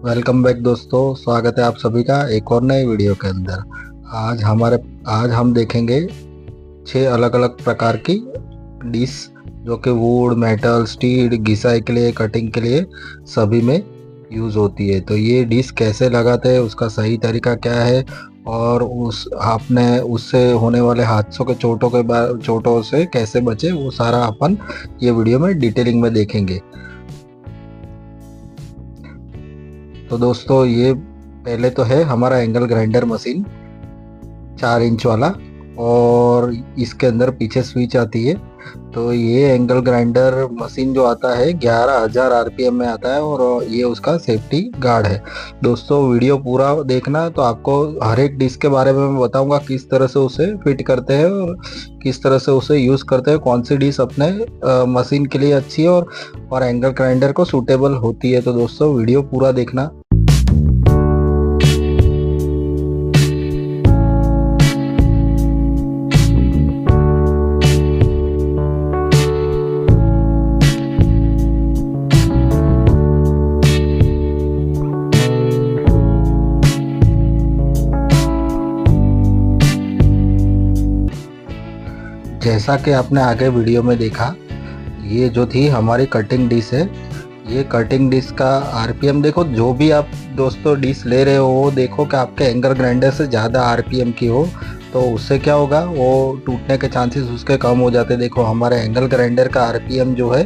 Welcome back दोस्तों, स्वागत है आप सभी का एक और नए वीडियो के अंदर। आज हमारे आज हम देखेंगे 6 अलग अलग प्रकार की डिश, जो कि वुड, मेटल, स्टील, घिसाई के लिए, कटिंग के लिए सभी में यूज़ होती है। तो ये डिश कैसे लगाते हैं, उसका सही तरीका क्या है और उस आपने उससे होने वाले हादसों के चोटों से कैसे बचे, वो सारा अपन ये वीडियो में डिटेलिंग में देखेंगे। तो दोस्तों, ये पहले तो है हमारा एंगल ग्राइंडर मशीन 4 इंच वाला, और इसके अंदर पीछे स्विच आती है। तो ये एंगल ग्राइंडर मशीन जो आता है 11,000 आरपीएम में आता है, और ये उसका सेफ्टी गार्ड है। दोस्तों, वीडियो पूरा देखना, तो आपको हर एक डिश के बारे में मैं बताऊंगा, किस तरह से उसे फिट करते हैं और किस तरह से उसे यूज़ करते हैं, कौन सी डिश अपने मशीन के लिए अच्छी है और एंगल ग्राइंडर को सूटेबल होती है। तो दोस्तों, वीडियो पूरा देखना। जैसा कि आपने आगे वीडियो में देखा, ये जो थी हमारी कटिंग डिश है। ये कटिंग डिश का आरपीएम देखो, जो भी आप दोस्तों डिश ले रहे हो वो देखो कि आपके एंगल ग्राइंडर से ज़्यादा आरपीएम की हो, तो उससे क्या होगा, वो टूटने के चांसेस उसके कम हो जाते हैं। देखो, हमारे एंगल ग्राइंडर का आरपीएम जो है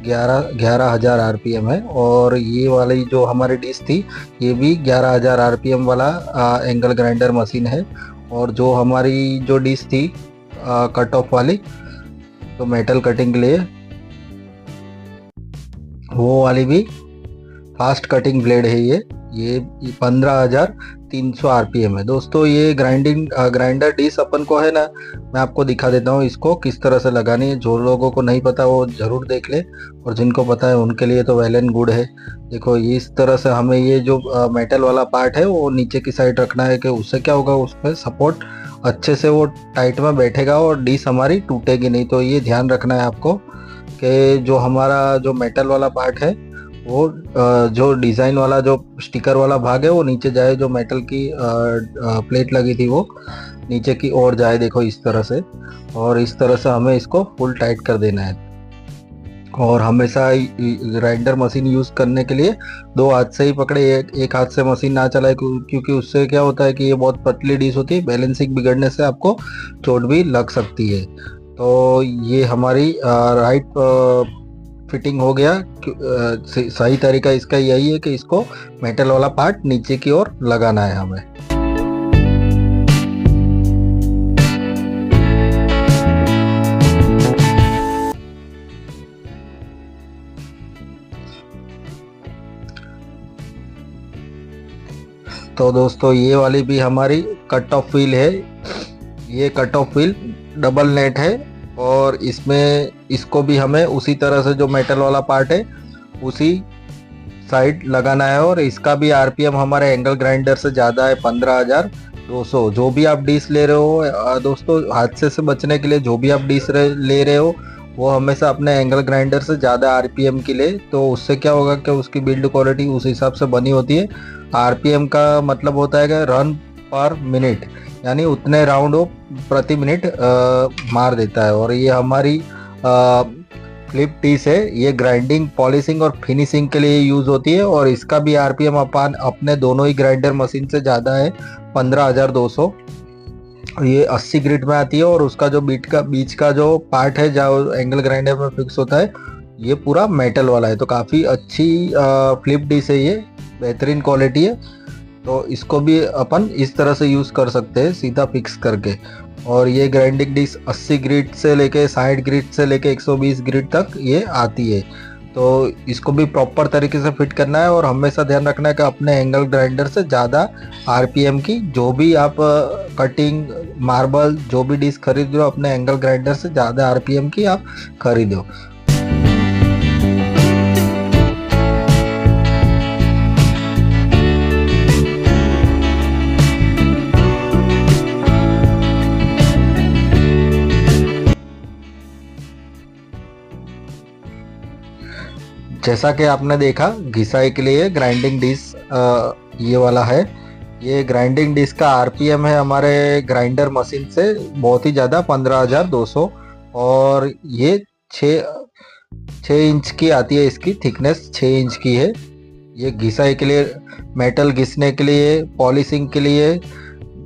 11,000 आरपीएम है, और ये वाली जो हमारी डिश थी ये भी 11,000 आरपीएम वाला एंगल ग्राइंडर मशीन है। और जो हमारी जो डिश थी कट ऑफ वाली, तो मेटल कटिंग के लिए, वो वाली भी फास्ट कटिंग ब्लेड है। ये 15,300 आरपीएम है। दोस्तों, ये ग्राइंडर डिश अपन को है ना, मैं आपको दिखा देता हूँ इसको किस तरह से लगानी है। जो लोगों को नहीं पता वो ज़रूर देख ले, और जिनको पता है उनके लिए तो वेल एंड गुड है। देखो, इस तरह से हमें ये जो मेटल वाला पार्ट है वो नीचे की साइड रखना है, कि उससे क्या होगा, उसमें सपोर्ट अच्छे से वो टाइट में बैठेगा और डिश हमारी टूटेगी नहीं। तो ये ध्यान रखना है आपको कि जो हमारा जो मेटल वाला पार्ट है वो जो डिज़ाइन वाला जो स्टिकर वाला भाग है वो नीचे जाए, जो मेटल की प्लेट लगी थी वो नीचे की ओर जाए। देखो, इस तरह से, और इस तरह से हमें इसको फुल टाइट कर देना है। और हमेशा ग्राइंडर मशीन यूज़ करने के लिए दो हाथ से ही पकड़े, एक हाथ से मशीन ना चलाए, क्योंकि उससे क्या होता है कि ये बहुत पतली डिश होती है, बैलेंसिंग बिगड़ने से आपको चोट भी लग सकती है। तो ये हमारी राइट फिटिंग हो गया। सही तरीका इसका यही है कि इसको मेटल वाला पार्ट नीचे की ओर लगाना है हमें। तो दोस्तों, ये वाली भी हमारी कट ऑफ व्हील है। ये cut off wheel double net है, और इसमें इसको भी हमें उसी तरह से जो मेटल वाला पार्ट है उसी साइड लगाना है। और इसका भी आरपीएम हमारे एंगल ग्राइंडर से ज़्यादा है, 15,200। जो भी आप डिश ले रहे हो दोस्तों, हादसे से बचने के लिए जो भी आप डिश ले रहे हो वो हमेशा अपने एंगल ग्राइंडर से ज़्यादा आरपीएम की ले। तो उससे क्या होगा कि उसकी बिल्ड क्वालिटी उस हिसाब से बनी होती है। आरपीएम का मतलब होता है कि रन पर मिनट, यानी उतने राउंड वो प्रति मिनट मार देता है। और ये हमारी फ्लिप डिश है, ये ग्राइंडिंग, पॉलिशिंग और फिनिशिंग के लिए यूज़ होती है। और इसका भी आरपीएम अपन अपने दोनों ही ग्राइंडर मशीन से ज़्यादा है, 15,200। ये 80 ग्रिट में आती है, और उसका जो बीच का जो पार्ट है जो एंगल ग्राइंडर में फिक्स होता है, ये पूरा मेटल वाला है। तो काफ़ी अच्छी फ्लिप डिश है, ये बेहतरीन क्वालिटी है। तो इसको भी अपन इस तरह से यूज़ कर सकते हैं, सीधा फिक्स करके। और ये ग्राइंडिंग डिश 80 ग्रिट से लेके 60 ग्रिट से लेके 120 ग्रिट तक ये आती है। तो इसको भी प्रॉपर तरीके से फिट करना है, और हमेशा ध्यान रखना है कि अपने एंगल ग्राइंडर से ज़्यादा आरपीएम की जो भी आप कटिंग, मार्बल, जो भी डिश खरीद रहे हो, अपने एंगल ग्राइंडर से ज़्यादा आरपीएम की आप खरीदो। जैसा कि आपने देखा, घिसाई के लिए ग्राइंडिंग डिश ये वाला है। ये ग्राइंडिंग डिस्क का आरपीएम है हमारे ग्राइंडर मशीन से बहुत ही ज़्यादा 15,200, और ये 6 इंच की आती है, इसकी थिकनेस 6 इंच की है। ये घिसाई के लिए, मेटल घिसने के लिए, पॉलिशिंग के लिए,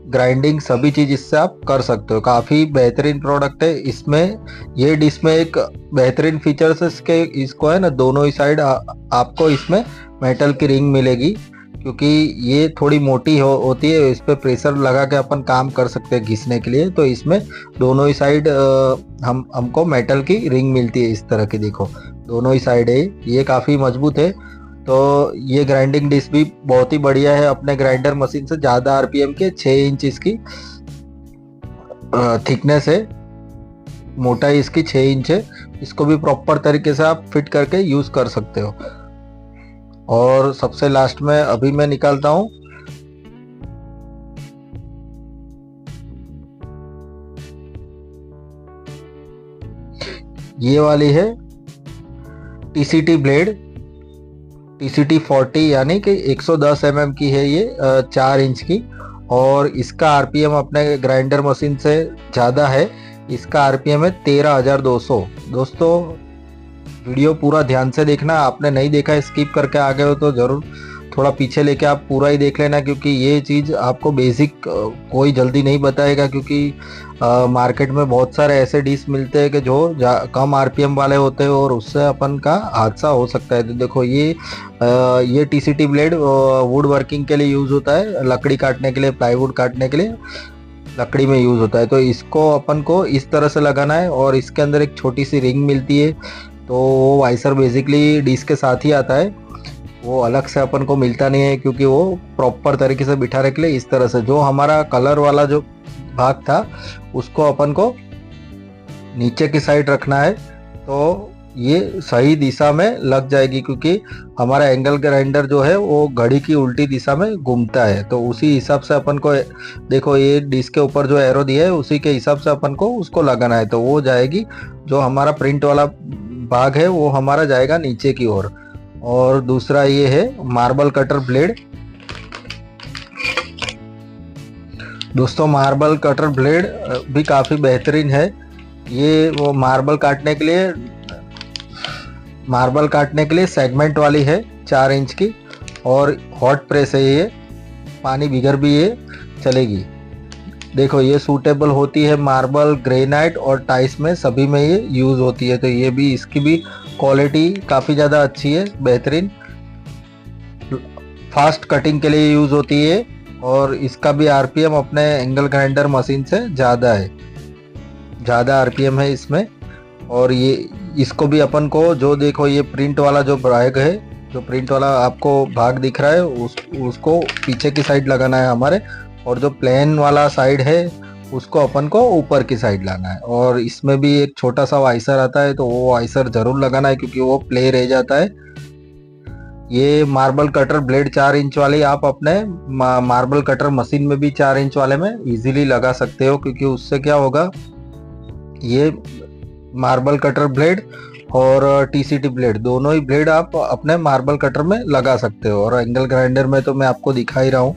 ग्राइंडिंग सभी चीज़ इससे आप कर सकते हो। काफ़ी बेहतरीन प्रोडक्ट है। इसमें ये डिश में एक बेहतरीन फीचर्स इसके, इसको है ना दोनों ही साइड आपको इसमें मेटल की रिंग मिलेगी, क्योंकि ये थोड़ी मोटी होती है। इस पर प्रेशर लगा के अपन काम कर सकते हैं घिसने के लिए। तो इसमें दोनों ही साइड हमको मेटल की रिंग मिलती है इस तरह की। देखो दोनों ही साइड है, ये काफ़ी मजबूत है। तो ये ग्राइंडिंग डिस्क भी बहुत ही बढ़िया है, अपने ग्राइंडर मशीन से ज़्यादा आरपीएम के 6 इंच इसकी थिकनेस है, मोटाई इसकी 6 इंच है। इसको भी प्रॉपर तरीके से आप फिट करके यूज़ कर सकते हो। और सबसे लास्ट में अभी मैं निकालता हूँ, ये वाली है टीसीटी ब्लेड, टीसीटी 40, यानी कि 110 mm की है ये, 4 इंच की। और इसका आरपीएम अपने ग्राइंडर मशीन से ज़्यादा है। इसका आरपीएम है 13,200। दोस्तों वीडियो पूरा ध्यान से देखना, आपने नहीं देखा है स्किप करके आ गए हो तो ज़रूर थोड़ा पीछे लेके आप पूरा ही देख लेना, क्योंकि ये चीज़ आपको बेसिक कोई जल्दी नहीं बताएगा। क्योंकि मार्केट में बहुत सारे ऐसे डिश मिलते हैं कि जो कम आरपीएम वाले होते हैं और उससे अपन का हादसा हो सकता है। तो देखो ये टीसीटी ब्लेड वुड वर्किंग के लिए यूज़ होता है, लकड़ी काटने के लिए, प्लाईवुड काटने के लिए लकड़ी में यूज़ होता है। तो इसको अपन को इस तरह से लगाना है, और इसके अंदर एक छोटी सी रिंग मिलती है। तो वो वाइसर बेसिकली डिश के साथ ही आता है, वो अलग से अपन को मिलता नहीं है, क्योंकि वो प्रॉपर तरीके से बिठाने के लिए इस तरह से, जो हमारा कलर वाला जो भाग था उसको अपन को नीचे की साइड रखना है। तो ये सही दिशा में लग जाएगी, क्योंकि हमारा एंगल ग्राइंडर जो है वो घड़ी की उल्टी दिशा में घूमता है। तो उसी हिसाब से अपन को, देखो ये डिस्क के ऊपर जो एरो दिया है उसी के हिसाब से अपन को उसको लगाना है। तो वो जाएगी, जो हमारा प्रिंट वाला भाग है वो हमारा जाएगा नीचे की ओर। और दूसरा ये है मार्बल कटर ब्लेड। दोस्तों मार्बल कटर ब्लेड भी काफ़ी बेहतरीन है। ये वो मार्बल काटने के लिए सेगमेंट वाली है, 4 इंच की, और हॉट प्रेस है ये, पानी बिगर भी ये चलेगी। देखो ये सूटेबल होती है मार्बल, ग्रेनाइट और टाइल्स में, सभी में ये यूज़ होती है। तो ये भी, इसकी भी क्वालिटी काफ़ी ज़्यादा अच्छी है, बेहतरीन, फास्ट कटिंग के लिए यूज़ होती है। और इसका भी आरपीएम अपने एंगल ग्राइंडर मशीन से ज़्यादा है, ज़्यादा आरपीएम है इसमें। और ये इसको भी अपन को, जो देखो ये प्रिंट वाला जो भाग है, जो प्रिंट वाला आपको भाग दिख रहा है उसको पीछे की साइड लगाना है हमारे, और जो प्लेन वाला साइड है उसको अपन को ऊपर की साइड लाना है। और इसमें भी एक छोटा सा वाइसर आता है, तो वो वाइसर ज़रूर लगाना है, क्योंकि वो प्ले रह जाता है। ये मार्बल कटर ब्लेड 4 इंच वाली आप अपने मार्बल कटर मशीन में भी 4 इंच वाले में इजीली लगा सकते हो, क्योंकि उससे क्या होगा, ये मार्बल कटर ब्लेड और टीसीटी ब्लेड, दोनों ही ब्लेड आप अपने मार्बल कटर में लगा सकते हो। और एंगल ग्राइंडर में तो मैं आपको दिखा ही रहा हूँ।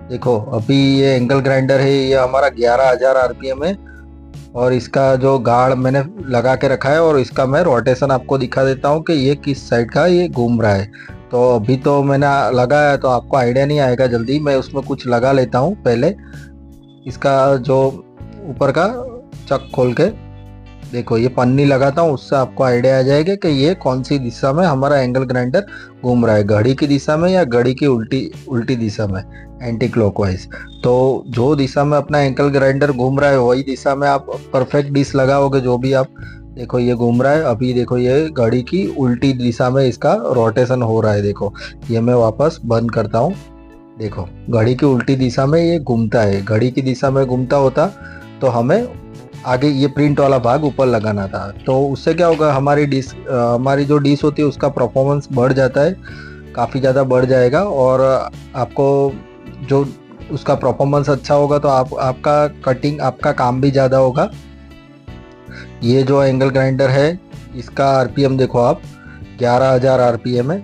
देखो अभी ये एंगल ग्राइंडर है, ये हमारा 11,000 आरपीएम है, और इसका जो गार्ड मैंने लगा के रखा है, और इसका मैं रोटेशन आपको दिखा देता हूँ कि ये किस साइड का ये घूम रहा है। तो अभी तो मैंने लगाया है तो आपको आइडिया नहीं आएगा जल्दी, मैं उसमें कुछ लगा लेता हूँ पहले। इसका जो ऊपर का चक खोल के देखो, ये पन्नी लगाता हूँ, उससे आपको आइडिया आ जाएगा कि ये कौन सी दिशा में हमारा एंगल ग्राइंडर घूम रहा है, घड़ी की दिशा में या घड़ी की उल्टी दिशा में, एंटी क्लॉकवाइज। तो जो दिशा में अपना एंगल ग्राइंडर घूम रहा है वही दिशा में आप परफेक्ट डिश लगाओगे, जो भी आप देखो ये घूम रहा है। अभी देखो ये घड़ी की उल्टी दिशा में इसका रोटेशन हो रहा है। देखो ये मैं वापस बंद करता हूँ, देखो घड़ी की उल्टी दिशा में ये घूमता है। घड़ी की दिशा में घूमता होता तो हमें आगे ये प्रिंट वाला भाग ऊपर लगाना था। तो उससे क्या होगा, हमारी जो डिश होती है उसका परफॉर्मेंस बढ़ जाता है, काफ़ी ज़्यादा बढ़ जाएगा। और आपको जो उसका परफॉर्मेंस अच्छा होगा तो आपका कटिंग, आपका काम भी ज़्यादा होगा। ये जो एंगल ग्राइंडर है इसका आरपीएम देखो आप, 11,000 आरपीएम है।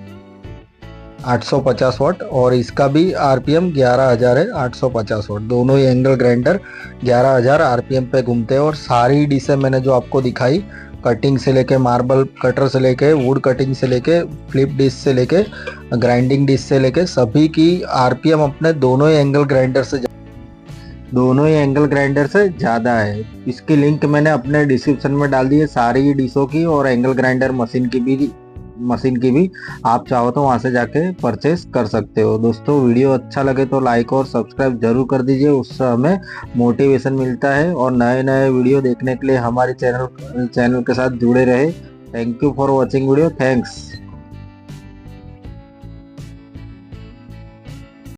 850 वाट, और इसका भी आरपीएम 11,000 है, 850 वाट। दोनों ही एंगल ग्राइंडर 11,000 आरपीएम पे घूमते हैं। और सारी डिशें मैंने जो आपको दिखाई, कटिंग से लेके, मार्बल कटर से लेके, वुड कटिंग से लेके, फ्लिप डिश से लेके, ग्राइंडिंग डिश से लेके, सभी की आरपीएम अपने दोनों ही एंगल ग्राइंडर से ज़्यादा है। इसकी लिंक मैंने अपने डिस्क्रिप्शन में डाल दी है, सारी डिशों की और एंगल ग्राइंडर मशीन की भी। आप चाहो तो वहां से जाके परचेस कर सकते हो। दोस्तों, वीडियो अच्छा लगे तो लाइक और सब्सक्राइब जरूर कर दीजिए, उससे हमें मोटिवेशन मिलता है। और नए नए वीडियो देखने के लिए हमारे चैनल के साथ जुड़े रहे। Thank you for watching video. Thanks.